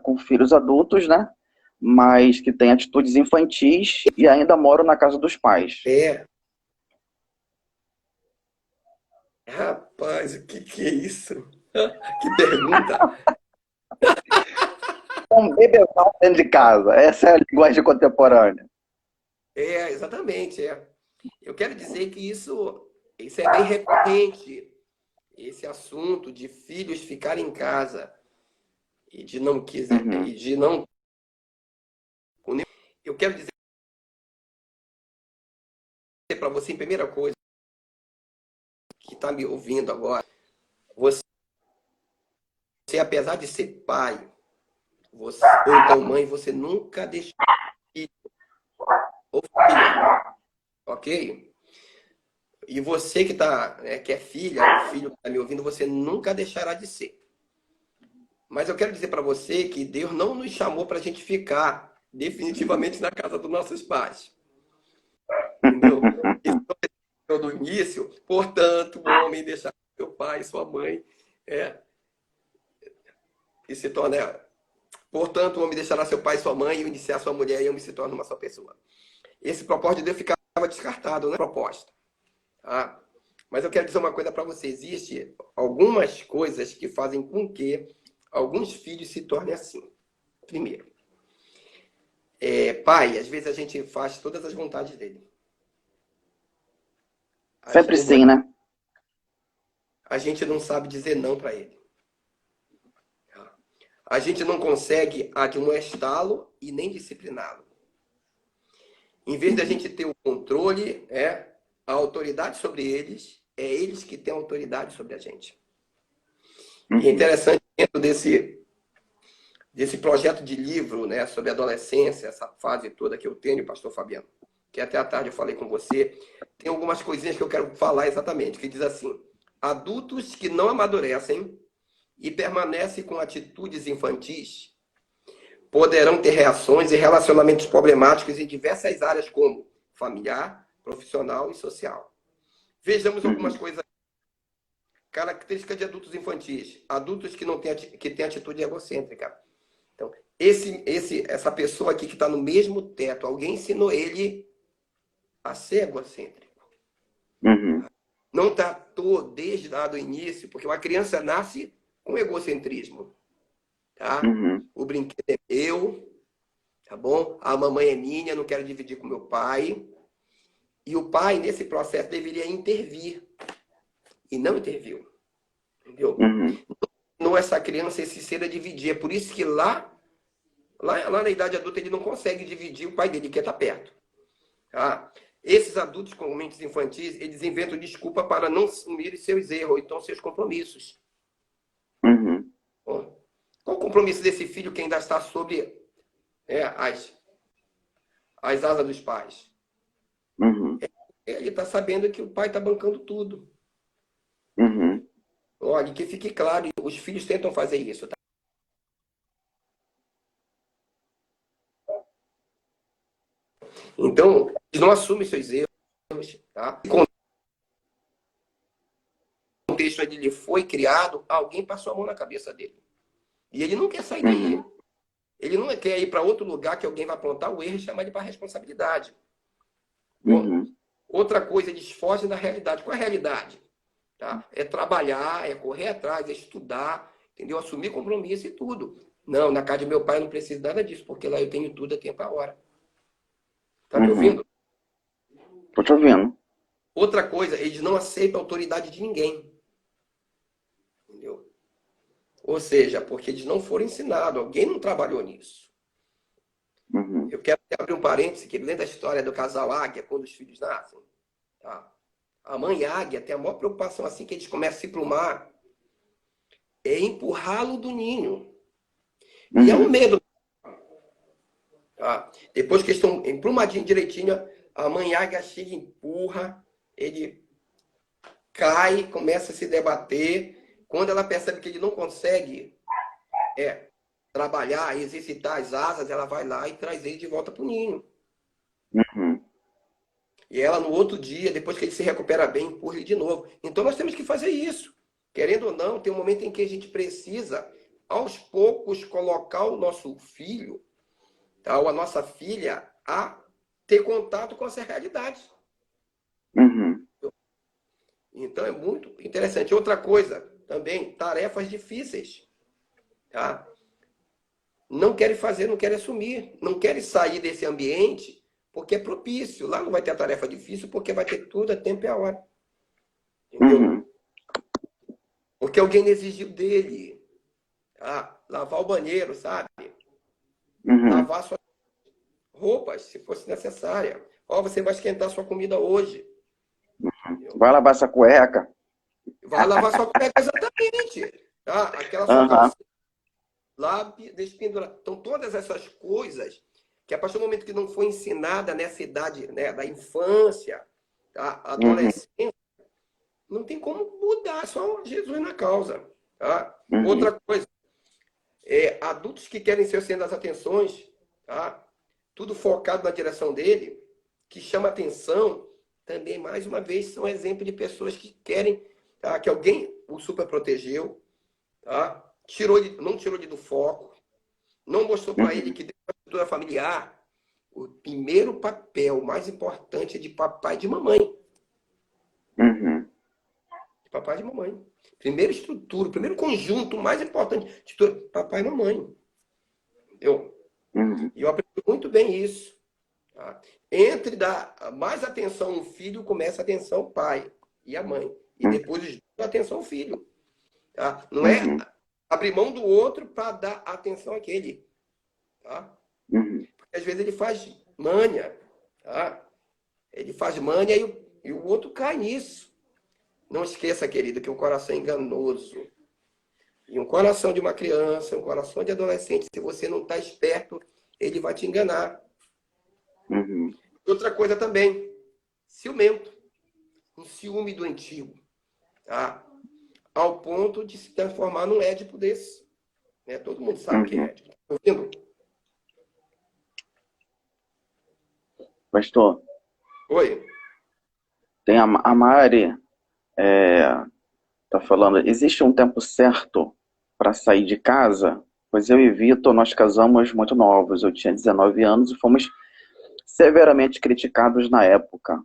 com filhos adultos, né? Mas que têm atitudes infantis e ainda moram na casa dos pais. Rapaz, o que é isso? Que pergunta! Um bebezão dentro de casa. Essa é a linguagem contemporânea. Exatamente. Eu quero dizer que isso é bem recorrente, esse assunto de filhos ficarem em casa e de não quiser, e de não. Eu quero dizer para você, em primeira coisa, que está me ouvindo agora, você, apesar de ser pai, ou então mãe, você nunca deixou filho ou filha, ok? E você que é filha, ou filho que está me ouvindo, você nunca deixará de ser. Mas eu quero dizer para você que Deus não nos chamou para a gente ficar definitivamente na casa dos nossos pais. Entendeu? Isso do início, portanto, o homem deixar seu pai e sua mãe e se torna. Portanto, o homem deixará seu pai e sua mãe e iniciar sua mulher e o homem se torna uma só pessoa. Esse propósito de Deus ficava descartado, não é proposta. Tá? Mas eu quero dizer uma coisa para você. Existem algumas coisas que fazem com que alguns filhos se tornem assim. Primeiro, pai, às vezes a gente faz todas as vontades dele. Sempre sim, né? A gente não sabe dizer não para ele. A gente não consegue admoestá-lo e nem discipliná-lo. Em vez de a gente ter o controle, a autoridade sobre eles, é eles que têm autoridade sobre a gente. E é interessante, dentro desse projeto de livro, né, sobre adolescência, essa fase toda que eu tenho, pastor Fabiano, que até à tarde eu falei com você, tem algumas coisinhas que eu quero falar exatamente, que diz assim: adultos que não amadurecem e permanecem com atitudes infantis poderão ter reações e relacionamentos problemáticos em diversas áreas, como familiar, profissional e social. Vejamos algumas coisas. Característica de adultos infantis: adultos que têm atitude egocêntrica. Então, essa pessoa aqui que está no mesmo teto, alguém ensinou ele a ser egocêntrico. Não tratou desde lá do início, porque uma criança nasce com egocentrismo. Tá? O brinquedo é meu, tá bom? A mamãe é minha, não quero dividir com meu pai. E o pai, nesse processo, deveria intervir. E não interviu. Entendeu? Não essa criança esse ser a dividir. É por isso que lá na idade adulta ele não consegue dividir o pai dele, que quer estar perto. Tá? Esses adultos com mentes infantis, eles inventam desculpa para não assumir seus erros, ou então seus compromissos. Bom, qual o compromisso desse filho que ainda está sob as asas dos pais? Ele está sabendo que o pai está bancando tudo. Olha, que fique claro, os filhos tentam fazer isso. Tá? Então, eles não assumem seus erros. Tá? O contexto onde ele foi criado, alguém passou a mão na cabeça dele. E ele não quer sair daí. Ele não quer ir para outro lugar que alguém vai apontar o erro e chamar ele para a responsabilidade. Bom, outra coisa, eles fogem da realidade. Qual é a realidade? Tá? É trabalhar, é correr atrás, é estudar, entendeu? Assumir compromisso e tudo. Não, na casa de meu pai eu não preciso nada disso, porque lá eu tenho tudo a tempo a hora. Tá me ouvindo? Tô te ouvindo. Outra coisa, eles não aceitam a autoridade de ninguém. Entendeu? Ou seja, porque eles não foram ensinados, alguém não trabalhou nisso. Eu quero abrir um parêntese que dentro da história do casal Águia, quando os filhos nascem, tá? A mãe Águia tem a maior preocupação assim que eles começam a se plumar, é empurrá-lo do ninho. E é um medo. Tá? Depois que eles estão emplumadinhos direitinho, a mãe Águia chega e empurra, ele cai, começa a se debater. Quando ela percebe que ele não consegue trabalhar, exercitar as asas, ela vai lá e traz ele de volta para o ninho. Uhum. E ela, no outro dia, depois que ele se recupera bem, empurra ele de novo. Então, nós temos que fazer isso. Querendo ou não, tem um momento em que a gente precisa, aos poucos, colocar o nosso filho, tá, ou a nossa filha, a ter contato com essa realidade. Uhum. Então, é muito interessante. Outra coisa, também, tarefas difíceis. Tá? Não querem fazer, não querem assumir, não querem sair desse ambiente porque é propício. Lá não vai ter a tarefa difícil porque vai ter tudo a tempo e a hora. Entendeu? Uhum. Porque alguém exigiu dele. Tá? Lavar o banheiro, sabe? Uhum. Lavar suas roupas, se fosse necessária. Ó, você vai esquentar sua comida hoje. Vai lavar essa cueca. Vai lavar sua cueca, exatamente. Tá? Aquela sua Uhum. calça lá, deixa pendurar. Então, todas essas coisas que a partir do momento que não foi ensinada nessa idade, né, da infância, tá, adolescência, não tem como mudar, só Jesus na causa. Tá? Uhum. Outra coisa, adultos que querem ser o centro das atenções, tá? Tudo focado na direção dele, que chama atenção, também, mais uma vez, são exemplo de pessoas que querem, tá, que alguém o super protegeu, tá? Não tirou ele do foco, não mostrou para ele que dentro da estrutura familiar, o primeiro papel mais importante é de papai e de mamãe. Uhum. De papai e de mamãe. Primeira estrutura, primeiro conjunto mais importante, de papai e mamãe. Entendeu? Uhum. E eu aprendi muito bem isso. Tá? Entre dar mais atenção ao filho, começa a atenção ao pai e a mãe. E depois a atenção ao filho. Tá? Não é abrir mão do outro para dar atenção àquele. Tá? Uhum. Porque às vezes ele faz manha. Tá? Ele faz manha e o outro cai nisso. Não esqueça, querido, que o coração é enganoso. E um coração de uma criança, um coração de adolescente, se você não está esperto, ele vai te enganar. Uhum. Outra coisa também, ciumento. Um ciúme doentio. Tá? Ao ponto de se transformar num Édipo desse. Né? Todo mundo sabe que é Édipo. Tá ouvindo? Pastor, Oi? tem a Mari tá falando, existe um tempo certo para sair de casa? Pois eu e Vitor, nós casamos muito novos. Eu tinha 19 anos e fomos severamente criticados na época.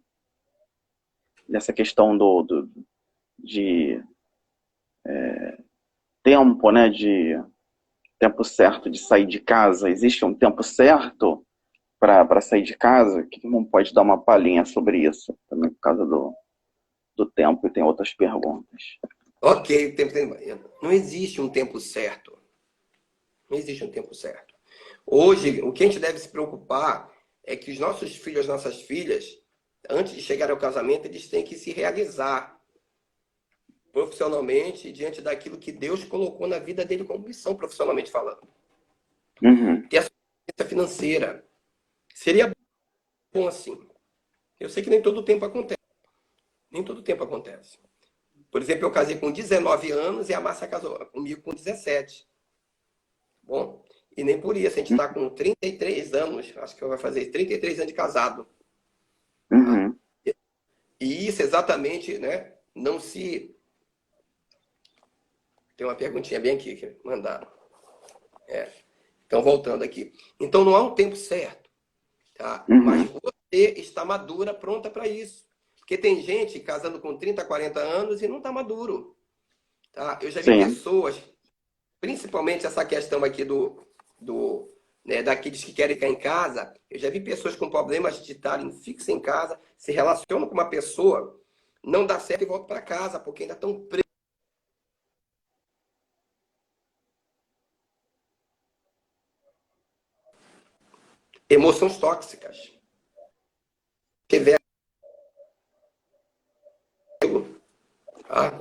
Dessa questão de tempo, né? De tempo certo de sair de casa. Existe um tempo certo para sair de casa? Que não pode dar uma palhinha sobre isso? Também por causa do tempo e tem outras perguntas. Ok, não existe um tempo certo. Não existe um tempo certo. Hoje, o que a gente deve se preocupar é que os nossos filhos, as nossas filhas, antes de chegar ao casamento, eles têm que se realizar profissionalmente diante daquilo que Deus colocou na vida dele como missão, profissionalmente falando. Uhum. Ter a suficiência financeira. Seria bom assim. Eu sei que nem todo tempo acontece. Nem todo tempo acontece. Por exemplo, eu casei com 19 anos e a Márcia casou comigo com 17. Bom, e nem por isso. A gente está com 33 anos, acho que vai fazer 33 anos de casado. Uhum. E isso exatamente, né? Não se... Tem uma perguntinha bem aqui que mandaram. Então, voltando aqui. Então, não há um tempo certo, tá? Mas você está madura, pronta para isso. Porque tem gente casando com 30, 40 anos e não está maduro. Tá? Eu já vi pessoas, principalmente essa questão aqui né, daqueles que querem ficar em casa, eu já vi pessoas com problemas de estarem fixas em casa, se relacionam com uma pessoa, não dá certo e voltam para casa, porque ainda estão presos. Emoções tóxicas. Tá?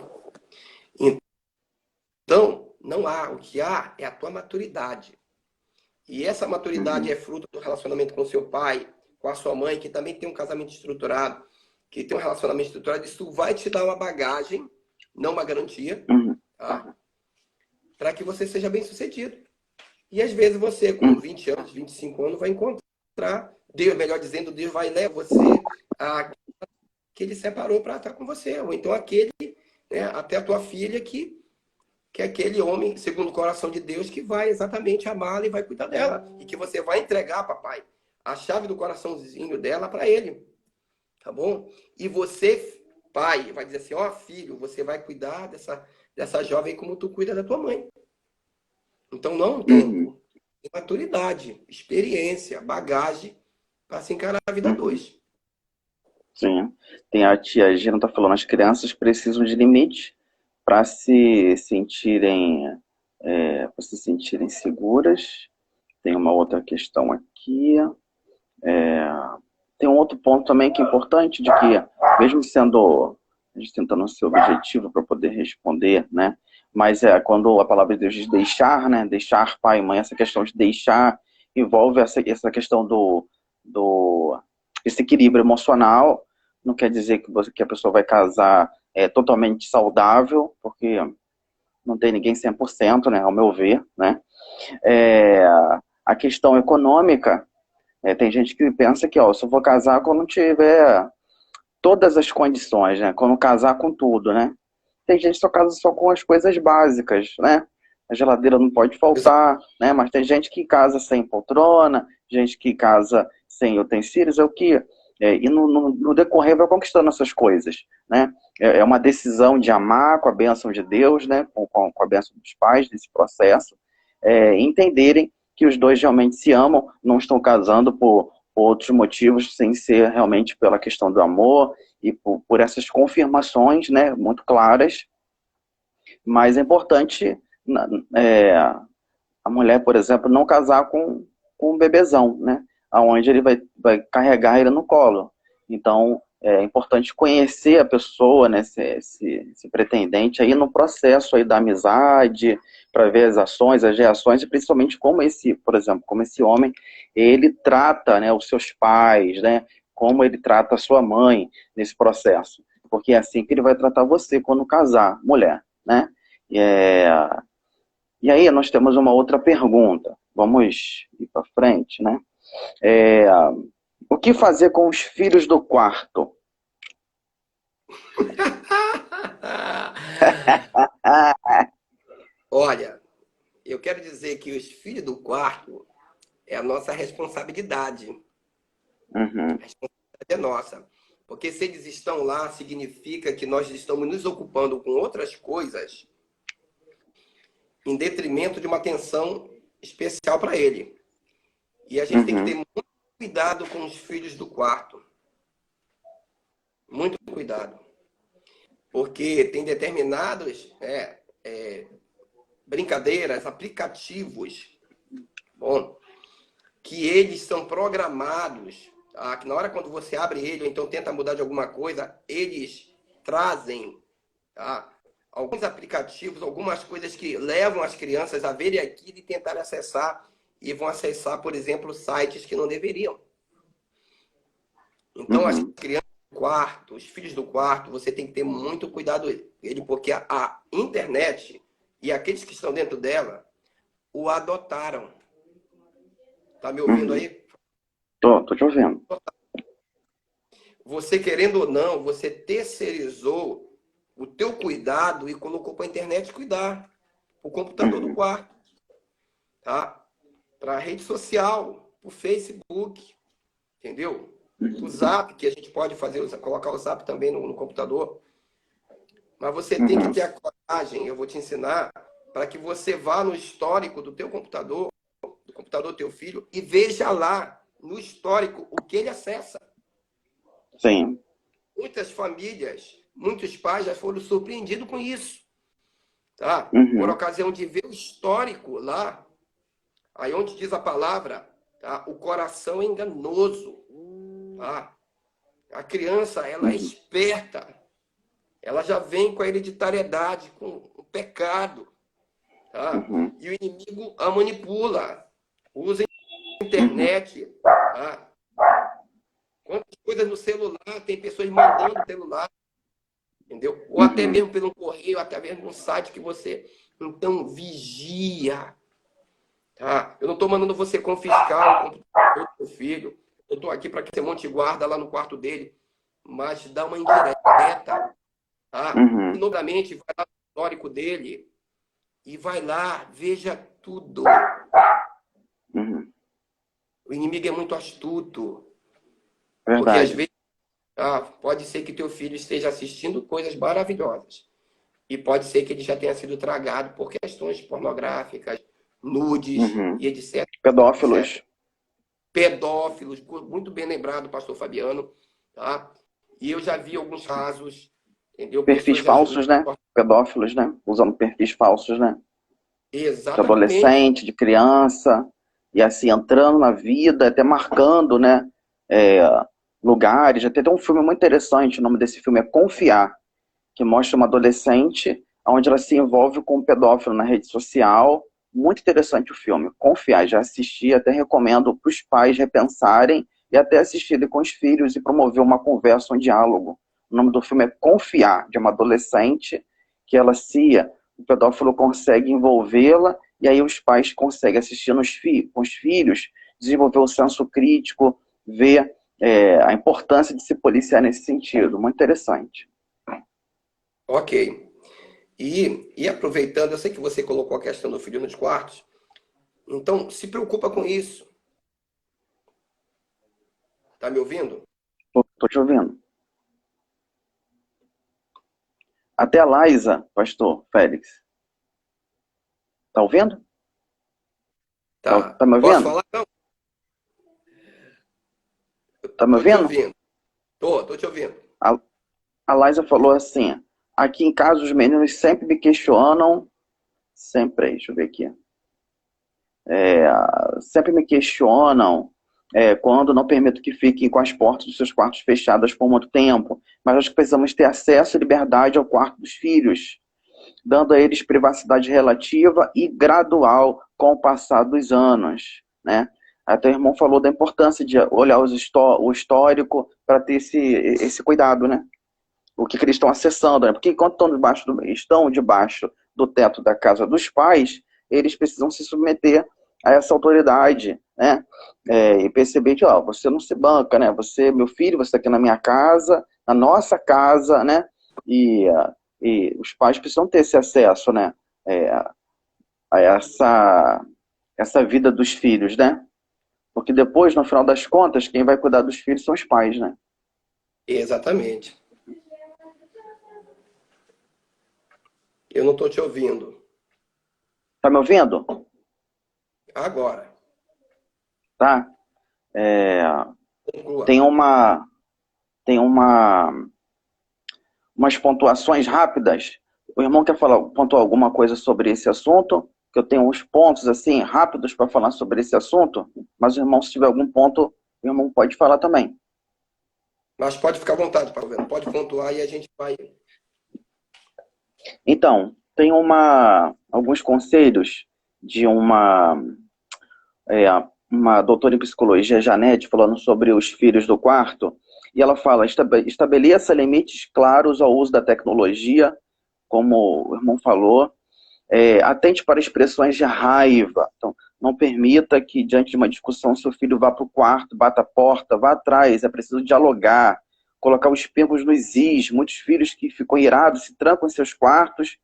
Então, não há. O que há é a tua maturidade. E essa maturidade é fruto do relacionamento com seu pai, com a sua mãe, que também tem um casamento estruturado. que tem um relacionamento estruturado, isso vai te dar uma bagagem, não uma garantia, tá? Para que você seja bem sucedido. E às vezes você, com 20 anos, 25 anos, vai encontrar Deus, melhor dizendo, Deus vai levar você a que ele separou para estar com você. Ou então aquele, né, até a tua filha que é aquele homem, segundo o coração de Deus, que vai exatamente amá-la e vai cuidar dela. E que você vai entregar, papai, a chave do coraçãozinho dela para ele. Tá bom? E você, pai, vai dizer assim, ó, filho, você vai cuidar dessa jovem como tu cuida da tua mãe. Então, não é um tempo. Tem maturidade, experiência, bagagem para se encarar a vida dois. Sim. Tem a tia Gina tá falando, as crianças precisam de limite para se sentirem seguras. Tem uma outra questão aqui. Tem um outro ponto também que é importante, de que, mesmo sendo, a gente tentando ser objetivo para poder responder, né? Mas quando a palavra de Deus diz deixar, né? Deixar pai e mãe, essa questão de deixar envolve essa questão esse equilíbrio emocional. Não quer dizer que a pessoa vai casar totalmente saudável, porque não tem ninguém 100%, né? Ao meu ver, né? A questão econômica, tem gente que pensa que, se eu vou casar quando tiver todas as condições, né? Quando casar com tudo, né? Tem gente que só casa só com as coisas básicas, né? A geladeira não pode faltar, né? Mas tem gente que casa sem poltrona, gente que casa sem utensílios, e no decorrer vai conquistando essas coisas, né? É uma decisão de amar com a bênção de Deus, né? Com a bênção dos pais nesse processo, entenderem que os dois realmente se amam, não estão casando por outros motivos, sem ser realmente pela questão do amor e por essas confirmações, né, muito claras. Mas é importante a mulher, por exemplo, não casar com um bebezão, né, onde ele vai carregar ele no colo. Então, é importante conhecer a pessoa, né, esse pretendente aí no processo aí da amizade, para ver as ações, as reações, e principalmente por exemplo, como esse homem, ele trata, né, os seus pais, né, como ele trata a sua mãe nesse processo. Porque é assim que ele vai tratar você quando casar, mulher, né? E aí nós temos uma outra pergunta. Vamos ir para frente, né? O que fazer com os filhos do quarto? Olha, eu quero dizer que os filhos do quarto é a nossa responsabilidade. A responsabilidade é nossa. Porque se eles estão lá, significa que nós estamos nos ocupando com outras coisas em detrimento de uma atenção especial para ele. E a gente tem que ter muito cuidado com os filhos do quarto. Muito cuidado. Porque tem determinados brincadeiras, aplicativos, que eles são programados, tá? Que na hora quando você abre ele, ou então tenta mudar de alguma coisa, eles trazem, tá, alguns aplicativos, algumas coisas que levam as crianças a verem aquilo e tentar acessar, e vão acessar, por exemplo, sites que não deveriam. Então, as crianças do quarto, os filhos do quarto, você tem que ter muito cuidado ele, porque a internet e aqueles que estão dentro dela o adotaram. Tá me ouvindo aí? Tô te ouvindo. Você, querendo ou não, você terceirizou o teu cuidado e colocou para a internet cuidar. O computador do quarto. Tá? Para a rede social, o Facebook. Entendeu? O Zap, que a gente pode colocar o Zap também no computador. Mas você tem que ter a coragem, eu vou te ensinar, para que você vá no histórico do teu computador, do computador do teu filho, e veja lá, no histórico, o que ele acessa. Sim. Muitas famílias, muitos pais já foram surpreendidos com isso. Tá? Por ocasião de ver o histórico lá, aí onde diz a palavra, tá? O coração é enganoso. Tá? A criança, ela é esperta. Ela já vem com a hereditariedade, com o pecado. Tá? E o inimigo a manipula. Usa a internet, tá? Quantas coisas no celular, tem pessoas mandando celular, entendeu? Ou até Uhum. mesmo pelo correio, até mesmo no site que você... Então, vigia, tá? Eu não estou mandando você confiscar o computador do seu filho. Eu estou aqui para que você monte guarda lá no quarto dele. Mas dá uma indireta, tá? E, Uhum. novamente, vai lá no histórico dele e vai lá, veja tudo. Uhum. O inimigo é muito astuto, porque às Verdade. vezes pode ser que teu filho esteja assistindo coisas maravilhosas e pode ser que ele já tenha sido tragado por questões pornográficas, nudes Uhum. e etc, etc. Pedófilos. Pedófilos, muito bem lembrado, pastor Fabiano, tá? E eu já vi alguns casos, entendeu? Perfis Pessoas às vezes... falsos, né? Pedófilos, né? Usando perfis falsos, né? De Exatamente. adolescente, de criança, e assim, entrando na vida, até marcando, né? é, Lugares. Até tem um filme muito interessante, o nome desse filme é Confiar, que mostra uma adolescente onde ela se envolve com um pedófilo na rede social. Muito interessante o filme. Confiar, já assisti, até recomendo para os pais repensarem e até assistirem com os filhos e promover uma conversa, um diálogo. O nome do filme é Confiar, de uma adolescente que o pedófilo consegue envolvê-la e aí os pais conseguem assistir com os filhos, desenvolver o senso crítico, ver a importância de se policiar nesse sentido. Muito interessante. Ok. E aproveitando, eu sei que você colocou a questão do filho nos quartos, então se preocupa com isso. Tá me ouvindo? Tô te ouvindo. Até a Laísa, pastor Félix. Tá ouvindo? Tá. Tá me Posso ouvindo? falar? Não, Tá me tô te ouvindo? ouvindo. Tô te ouvindo. A, a Laísa falou assim: aqui em casa os meninos sempre me questionam. Sempre, deixa eu ver aqui. Sempre me questionam quando não permito que fiquem com as portas dos seus quartos fechadas por muito tempo. Mas acho que precisamos ter acesso e liberdade ao quarto dos filhos, dando a eles privacidade relativa e gradual com o passar dos anos, né? Até o irmão falou da importância de olhar o histórico para ter esse cuidado, né? O que eles estão acessando, né? Porque enquanto estão debaixo do teto da casa dos pais, eles precisam se submeter a essa autoridade, né? E perceber que, ó, você não se banca, né? Você, meu filho, você está aqui na minha casa, na nossa casa, né? E, e os pais precisam ter esse acesso, né? É, a essa vida dos filhos, né? Porque depois, no final das contas, quem vai cuidar dos filhos são os pais, né? Exatamente. Eu não tô te ouvindo. Tá me ouvindo? Agora. Tá? É, Conclua. tem uma, tem umas pontuações rápidas. O irmão quer pontuar alguma coisa sobre esse assunto? Que eu tenho uns pontos assim rápidos para falar sobre esse assunto, mas o irmão, se tiver algum ponto, o irmão pode falar também. Mas pode ficar à vontade, Paulo. Pode pontuar e a gente vai. Então, tem alguns conselhos de é, uma doutora em psicologia, Janete, falando sobre os filhos do quarto, e ela fala: estabeleça limites claros ao uso da tecnologia, como o irmão falou, atente para expressões de raiva. Então, não permita que, diante de uma discussão, seu filho vá para o quarto, bata a porta, vá atrás, é preciso dialogar, colocar os pingos nos is. Muitos filhos que ficam irados se trancam em seus quartos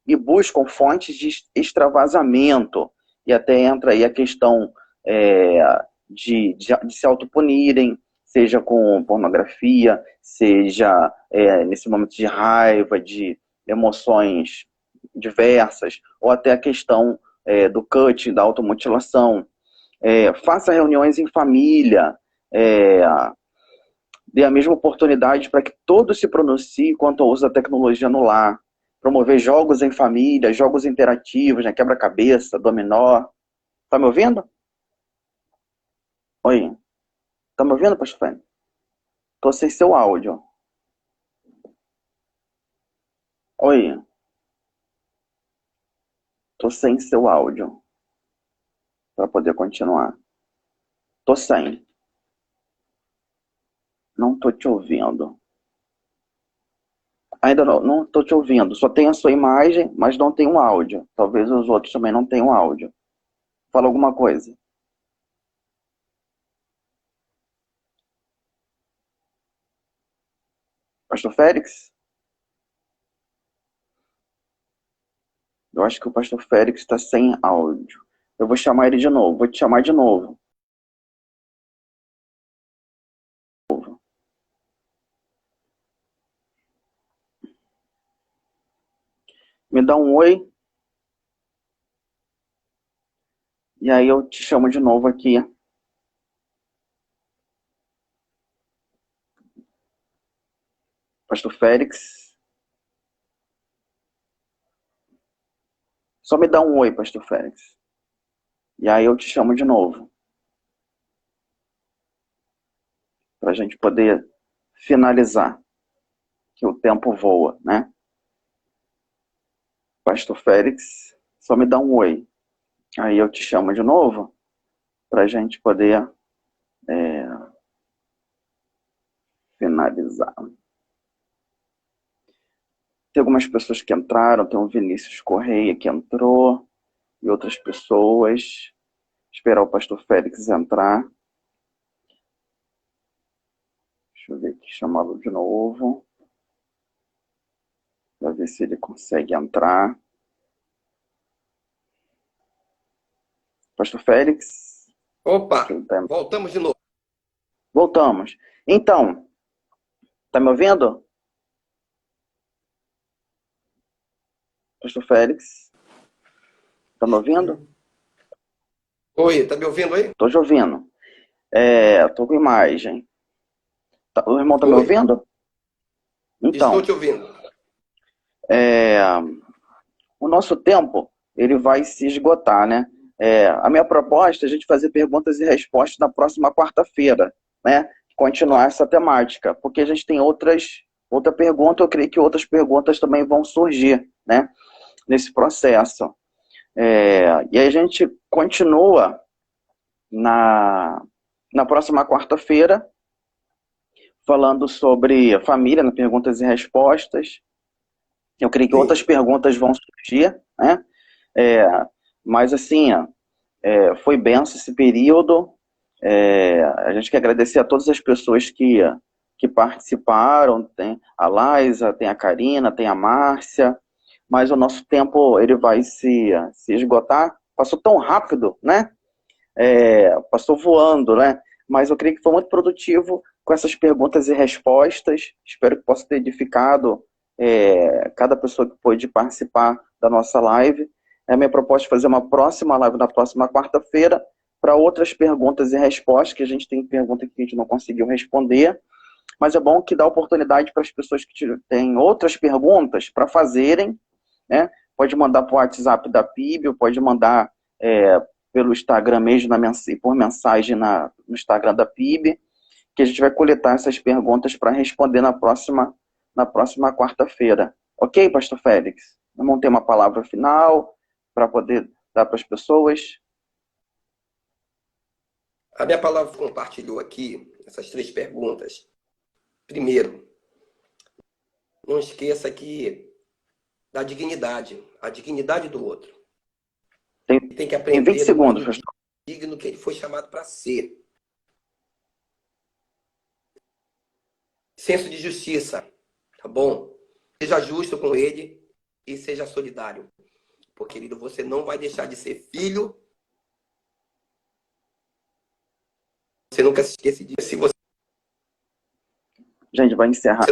e buscam fontes de extravasamento. E até entra aí a questão é, de se autopunirem, seja com pornografia, seja nesse momento de raiva, de emoções diversas, ou até a questão do cutting, da automutilação. Faça reuniões em família, é, dê a mesma oportunidade para que todos se pronunciem quanto ao uso da tecnologia no lar. Promover jogos em família, jogos interativos, né, quebra-cabeça, dominó. Tá me ouvindo? Oi. Tá me ouvindo, pastor Fênix? Tô sem seu áudio. Oi. Tô sem seu áudio para poder continuar. Tô sem. Não estou te ouvindo. Ainda não estou te ouvindo. Só tem a sua imagem, mas não tem um áudio. Talvez os outros também não tenham áudio. Fala alguma coisa. Pastor Félix? Eu acho que o pastor Félix está sem áudio. Eu vou chamar ele de novo. Vou te chamar de novo. Me dá um oi. E aí eu te chamo de novo aqui. Pastor Félix. Só me dá um oi, pastor Félix. E aí eu te chamo de novo. Para a gente poder finalizar. Que o tempo voa, né? Pastor Félix, só me dá um oi. Aí eu te chamo de novo para a gente poder finalizar. Tem algumas pessoas que entraram, tem o Vinícius Correia que entrou, e outras pessoas. Esperar o pastor Félix entrar. Deixa eu ver aqui, chamá-lo de novo. Para ver se ele consegue entrar. Pastor Félix. Opa, voltamos de novo. Voltamos. Então, tá me ouvindo? Pastor Félix? Tá me ouvindo? Oi, tá me ouvindo aí? Tô te ouvindo. Tô com imagem. O irmão tá me ouvindo? Então, estou te ouvindo. O nosso tempo, ele vai se esgotar, né? A minha proposta é a gente fazer perguntas e respostas na próxima quarta-feira, né? Continuar essa temática, porque a gente tem outra pergunta, eu creio que outras perguntas também vão surgir, né? Nesse processo. E aí a gente continua na próxima quarta-feira, falando sobre família, nas perguntas e respostas. Eu creio que outras perguntas vão surgir, né? Mas assim, foi benção esse período. A gente quer agradecer a todas as pessoas que participaram. Tem a Laisa, tem a Karina, tem a Márcia. Mas o nosso tempo ele vai se esgotar. Passou tão rápido, né? Passou voando, né? Mas eu creio que foi muito produtivo com essas perguntas e respostas. Espero que possa ter edificado cada pessoa que pôde participar da nossa live. A minha proposta é fazer uma próxima live na próxima quarta-feira para outras perguntas e respostas, que a gente tem pergunta que a gente não conseguiu responder. Mas é bom que dá oportunidade para as pessoas que têm outras perguntas para fazerem, né? Pode mandar para o WhatsApp da PIB, pode mandar pelo Instagram mesmo, por mensagem no Instagram da PIB, que a gente vai coletar essas perguntas para responder na próxima quarta-feira. Ok, pastor Félix? Vamos ter uma palavra final para poder dar para as pessoas. A minha palavra compartilhou aqui essas 3 perguntas. Primeiro, não esqueça da dignidade, a dignidade do outro. Tem que aprender tem 20 segundos, pastor. Digno que ele foi chamado para ser. Senso de justiça, tá bom? Seja justo com ele e seja solidário. Porque, querido, você não vai deixar de ser filho. Você nunca se esquece disso. Se você... Gente, vai encerrar.